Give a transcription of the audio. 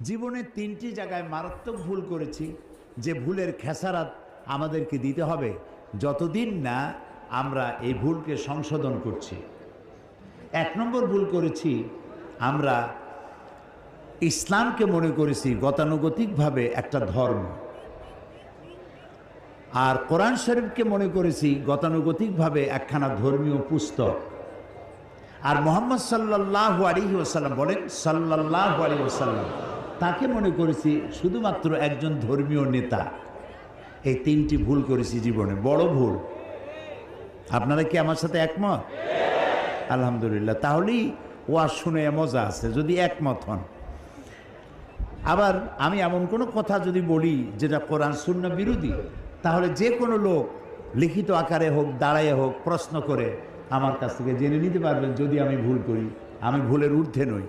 জীবনে তিনটি জায়গায় মারাত্মক ভুল করেছি, যে ভুলের খেসারাত আমাদেরকে দিতে হবে যতদিন না আমরা এই ভুলকে সংশোধন করছি। 1 নম্বর ভুল করেছি, আমরা ইসলামকে মনে করেছি গতানুগতিকভাবে একটা ধর্ম, আর কোরআন শরীফকে মনে করেছি গতানুগতিকভাবে একখানা ধর্মীয় পুস্তক। আর মুহাম্মদ সাল্লাল্লাহু আলাইহি ওয়াসাল্লাম বলেন, সাল্লাল্লাহু আলাইহি ওয়াসাল্লাম, তাকে মনে করেছি শুধুমাত্র একজন ধর্মীয় নেতা। এই তিনটি ভুল করেছি জীবনে, বড় ভুল। আপনারা কি আমার সাথে একমত? আলহামদুলিল্লাহ, তাহলেই ওয়াজ শুনে মজা আছে যদি একমত হন। আবার আমি এমন কোনো কথা যদি বলি যেটা কোরআন সুন্নাহ বিরোধী, তাহলে যে কোনো লোক লিখিত আকারে হোক, দাঁড়াইয়ে হোক, প্রশ্ন করে আমার কাছ থেকে জেনে নিতে পারবেন যদি আমি ভুল করি। আমি ভুলের ঊর্ধ্বে নই।